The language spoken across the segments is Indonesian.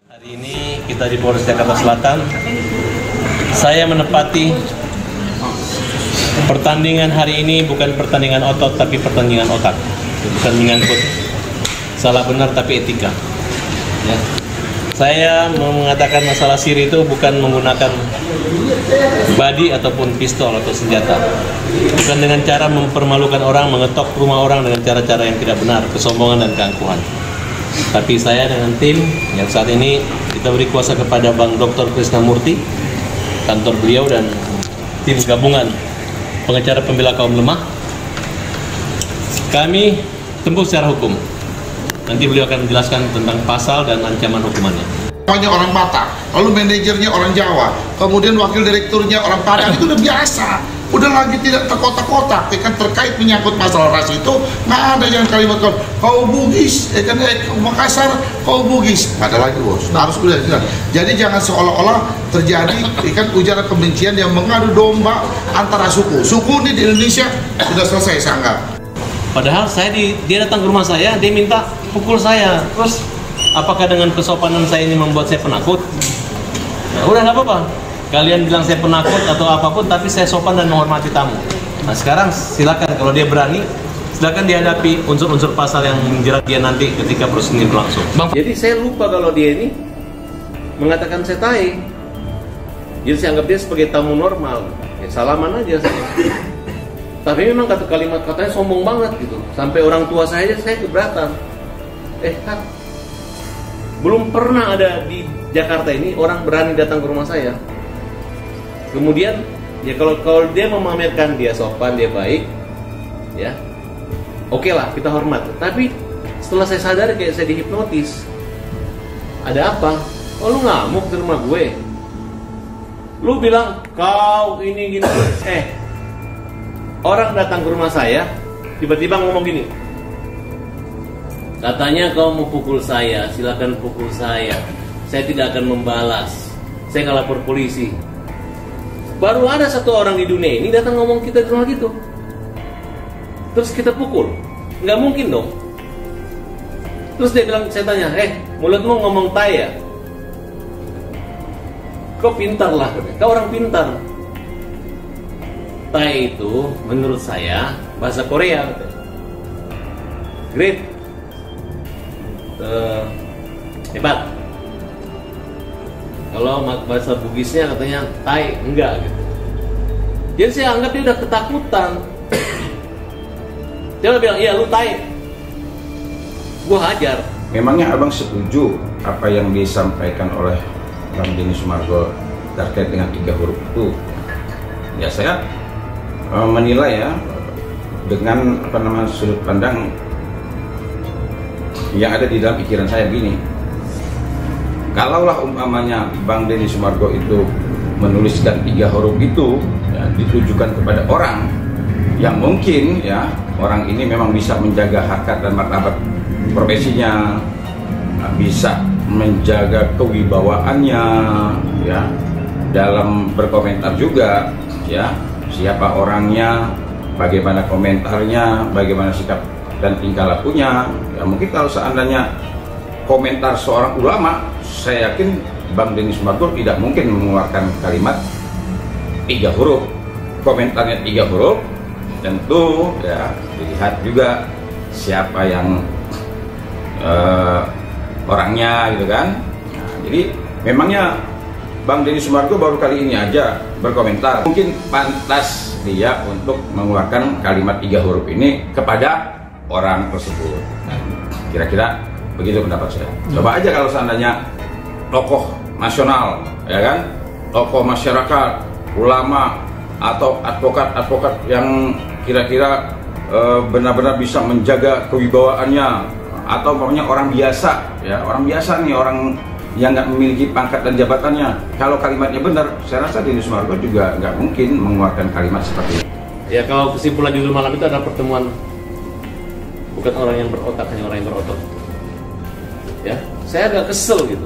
Hari ini kita di Polres Jakarta Selatan. Saya menepati pertandingan hari ini bukan pertandingan otot tapi pertandingan otak. Bukan menyangkut salah benar tapi etika. Ya. Saya mengatakan masalah siri itu bukan menggunakan badi ataupun pistol atau senjata. Bukan dengan cara mempermalukan orang, mengetok rumah orang dengan cara-cara yang tidak benar, kesombongan dan keangkuhan. Tapi saya dengan tim yang saat ini kita beri kuasa kepada Bang Dr. Krisnamurti, kantor beliau dan tim gabungan pengacara pembela kaum lemah. Kami tempuh secara hukum. Nanti beliau akan menjelaskan tentang pasal dan ancaman hukumannya. Banyak orang Batak, lalu manajernya orang Jawa, kemudian wakil direkturnya orang Padang, itu udah biasa. Udah lagi tidak terkotak-kotak, kan terkait menyangkut masalah ras itu nggak ada yang kalimat kau Bugis, Makassar kau Bugis, nggak ada lagi bos. Nah, harus udah. Jadi jangan seolah-olah terjadi kan ujaran kebencian yang mengadu domba antara suku. Suku ini di Indonesia sudah selesai saya anggap. Padahal dia datang ke rumah saya, dia minta pukul saya. Terus apakah dengan kesopanan saya ini membuat saya penakut? Nah, udah nggak apa-apa. Kalian bilang saya penakut atau apapun, tapi saya sopan dan menghormati tamu. Nah sekarang silakan kalau dia berani, silakan dihadapi unsur-unsur pasal yang menjerat dia nanti ketika proses ini berlangsung. Jadi saya lupa kalau dia ini mengatakan saya tai. Jadi saya anggap dia sebagai tamu normal. Ya salaman aja saya. Tapi memang kalimat katanya sombong banget gitu. Sampai orang tua saya keberatan. Kan belum pernah ada di Jakarta ini orang berani datang ke rumah saya. Kemudian ya kalau dia memamerkan dia sopan, dia baik, ya oke lah, kita hormat. Tapi setelah saya sadar kayak saya dihipnotis. Ada apa? Oh lu ngamuk di rumah gue. Lu bilang kau ini gini. Orang datang ke rumah saya tiba-tiba ngomong gini. Katanya kau mau pukul saya, silakan pukul saya. Saya tidak akan membalas. Saya akan lapor polisi. Baru ada satu orang di dunia ini datang ngomong kita di rumah gitu. Terus kita pukul. Nggak mungkin dong. Terus dia bilang, saya tanya, mulutmu ngomong tai ya? Kau pintar lah, kau orang pintar. Tai itu menurut saya bahasa Korea. Great. Hebat. Kalau bahasa Bugisnya katanya tai, enggak gitu. Jadi saya anggap dia udah ketakutan. Dia bilang, iya lu tai, gua hajar. Memangnya abang setuju apa yang disampaikan oleh Bang Denny Sumargo terkait dengan 3 huruf itu? Ya saya menilai ya dengan sudut pandang yang ada di dalam pikiran saya begini. Kalaulah umpamanya Bang Denny Sumargo itu menuliskan 3 huruf itu ya, ditujukan kepada orang yang mungkin ya orang ini memang bisa menjaga harkat dan martabat profesinya, bisa menjaga kewibawaannya ya dalam berkomentar juga ya, siapa orangnya, bagaimana komentarnya, bagaimana sikap dan tingkah lakunya ya. Mungkin kalau seandainya komentar seorang ulama, saya yakin Bang Denny Sumargo tidak mungkin mengeluarkan kalimat 3 huruf. Komentarnya 3 huruf, tentu ya dilihat juga siapa yang orangnya gitu kan. Nah, jadi memangnya Bang Denny Sumargo baru kali ini aja berkomentar. Mungkin pantas dia untuk mengeluarkan kalimat 3 huruf ini kepada orang tersebut. Kira-kira begitu pendapat saya. Coba aja kalau seandainya tokoh nasional, ya kan, tokoh masyarakat, ulama, atau advokat yang kira-kira benar-benar bisa menjaga kewibawaannya, atau pokoknya orang biasa, ya orang biasa nih, orang yang nggak memiliki pangkat dan jabatannya. Kalau kalimatnya benar, saya rasa Denny Sumargo juga nggak mungkin mengeluarkan kalimat seperti itu. Ya kalau kesimpulan judul malam itu adalah pertemuan bukan orang yang berotak, hanya orang yang berotot. Ya, saya agak kesel gitu.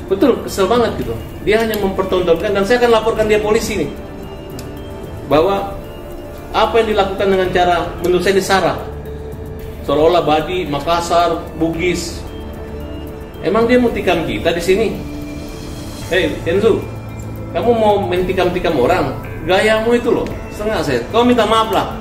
Betul, kesel banget gitu. Dia hanya mempertontonkan, dan saya akan laporkan dia polisi nih, bahwa apa yang dilakukan dengan cara menurut saya disarah, seolah-olah Badi, Makassar, Bugis, Emang dia mau tikam kita di sini? Hei, Kenzo, kamu mau main tikam-tikam orang? Gayamu itu loh, setengah set. Kau minta maaf lah.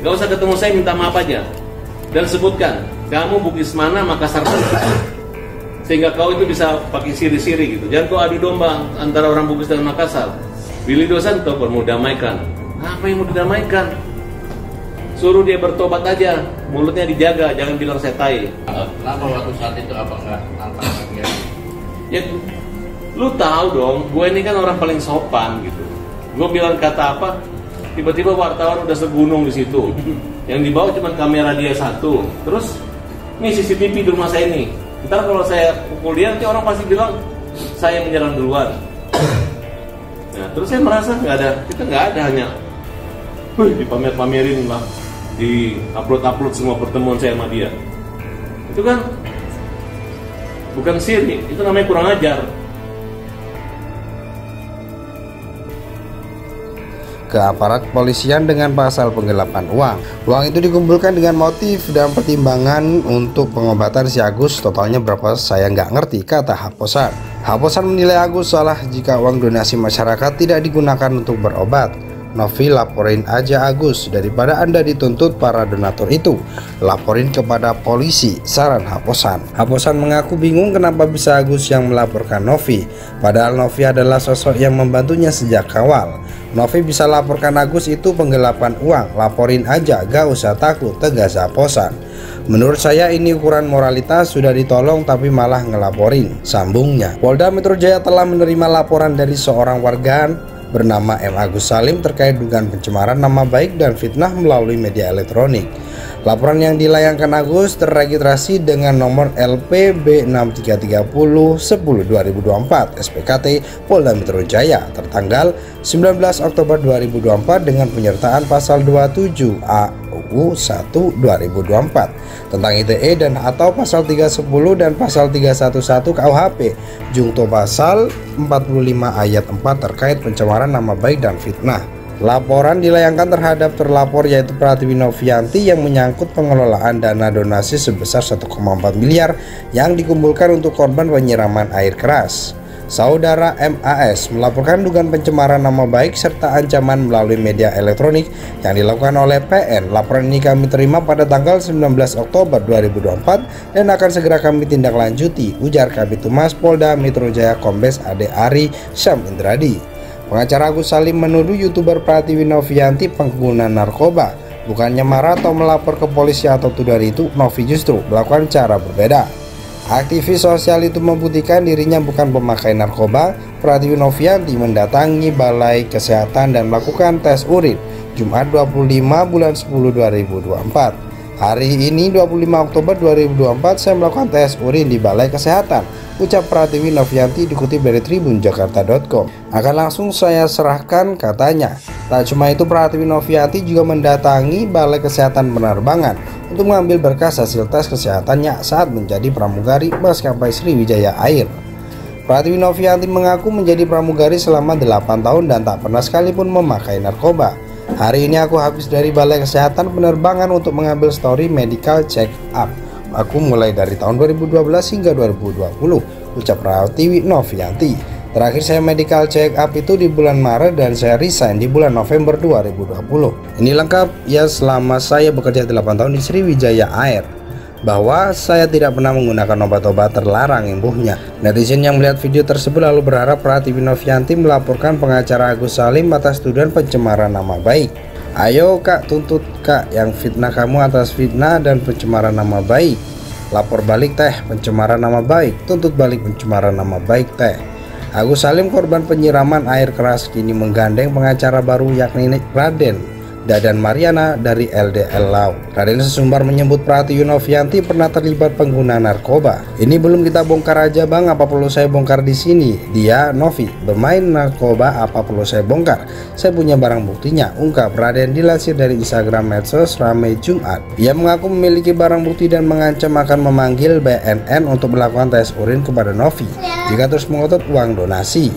Gak usah ketemu saya, minta maaf aja. Dan sebutkan, kamu Bugis mana, Makassar mana. Sehingga kau itu bisa pakai siri-siri gitu. Jangan kau adu domba antara orang Bugis dan Makassar. Willy Dos Santos mau damaikan. Apa yang mau didamaikan? Suruh dia bertobat aja, mulutnya dijaga, jangan bilang saya tai. Kenapa waktu saat itu apa nggak nantang dia? Ya, lu tahu dong, gue ini kan orang paling sopan gitu. Gue bilang kata apa, tiba-tiba wartawan udah segunung di situ. Yang dibawa cuma kamera dia satu. Terus, ini CCTV di rumah saya ini. Ntar kalau saya pukul dia, nanti orang pasti bilang saya menyerang duluan. Nah, terus saya merasa kita nggak ada hanya, dipamer-pamerin lah, di upload semua pertemuan saya sama dia. Itu kan bukan siri, itu namanya kurang ajar. Ke aparat kepolisian dengan pasal penggelapan uang. Uang itu dikumpulkan dengan motif dan pertimbangan untuk pengobatan si Agus. Totalnya berapa saya nggak ngerti, kata Haposan. Haposan menilai Agus salah jika uang donasi masyarakat tidak digunakan untuk berobat. Novi, laporin aja Agus, daripada Anda dituntut para donatur itu. Laporin kepada polisi, saran Haposan. Haposan mengaku bingung kenapa bisa Agus yang melaporkan Novi, padahal Novi adalah sosok yang membantunya sejak awal. Novi bisa laporkan Agus itu penggelapan uang, laporin aja, gak usah takut, tegas Haposan. Menurut saya ini ukuran moralitas, sudah ditolong tapi malah ngelaporin, sambungnya. Polda Metro Jaya telah menerima laporan dari seorang warga bernama M. Agus Salim terkait dugaan pencemaran nama baik dan fitnah melalui media elektronik. Laporan yang dilayangkan Agus terregistrasi dengan nomor LPB 6330/10/2024 SPKT Polda Metro Jaya tertanggal 19 Oktober 2024 dengan penyertaan pasal 27 UU 1 2024 tentang ITE dan atau pasal 310 dan pasal 311 KUHP jungto pasal 45 ayat 4 terkait pencemaran nama baik dan fitnah. Laporan dilayangkan terhadap terlapor yaitu Pratiwi Novianti yang menyangkut pengelolaan dana donasi sebesar 1,4 miliar yang dikumpulkan untuk korban penyiraman air keras. Saudara MAS melaporkan dugaan pencemaran nama baik serta ancaman melalui media elektronik yang dilakukan oleh PN. Laporan ini kami terima pada tanggal 19 Oktober 2024 dan akan segera kami tindak lanjuti, ujar Kabid Humas Polda Metro Jaya Kombes Ade Ari Syam Indradi. Pengacara Agus Salim menuduh YouTuber Pratiwi Novianti pengguna narkoba. Bukannya marah atau melapor ke polisi atau tudar itu, Novi justru melakukan cara berbeda. Aktivis sosial itu membuktikan dirinya bukan pemakai narkoba. Pratiwi Novianti mendatangi Balai Kesehatan dan melakukan tes urin Jumat 25 bulan 10 2024. Hari ini 25 Oktober 2024 saya melakukan tes urin di Balai Kesehatan, ucap Pratiwi Novianti dikutip dari tribunjakarta.com. Akan langsung saya serahkan, katanya. Tak cuma itu, Pratiwi Novianti juga mendatangi Balai Kesehatan Penerbangan untuk mengambil berkas hasil tes kesehatannya saat menjadi pramugari maskapai Sriwijaya Air. Pratiwi Novianti mengaku menjadi pramugari selama 8 tahun dan tak pernah sekalipun memakai narkoba. Hari ini aku habis dari Balai Kesehatan Penerbangan untuk mengambil story medical check up. Aku mulai dari tahun 2012 hingga 2020, ucap Pratiwi Novianti. Terakhir saya medical check up itu di bulan Maret dan saya resign di bulan November 2020. Ini lengkap ya selama saya bekerja 8 tahun di Sriwijaya Air, bahwa saya tidak pernah menggunakan obat-obat terlarang, imbuhnya. Netizen yang melihat video tersebut lalu berharap Pratiwi Novianti melaporkan pengacara Agus Salim atas tuduhan pencemaran nama baik. Ayo kak, tuntut kak yang fitnah kamu atas fitnah dan pencemaran nama baik. Lapor balik teh pencemaran nama baik, tuntut balik pencemaran nama baik teh. Agus Salim korban penyiraman air keras kini menggandeng pengacara baru yakni Raden Dadan Mariana dari LDL Lau. Raden Sesumbar menyebut Pratiwi Novianti pernah terlibat pengguna narkoba. Ini belum kita bongkar aja bang, apa perlu saya bongkar di sini? Dia Novi bermain narkoba, apa perlu saya bongkar? Saya punya barang buktinya, ungkap Raden dilansir dari Instagram medsos Ramai Jumat. Ia mengaku memiliki barang bukti dan mengancam akan memanggil BNN untuk melakukan tes urin kepada Novi jika terus mengotot uang donasi.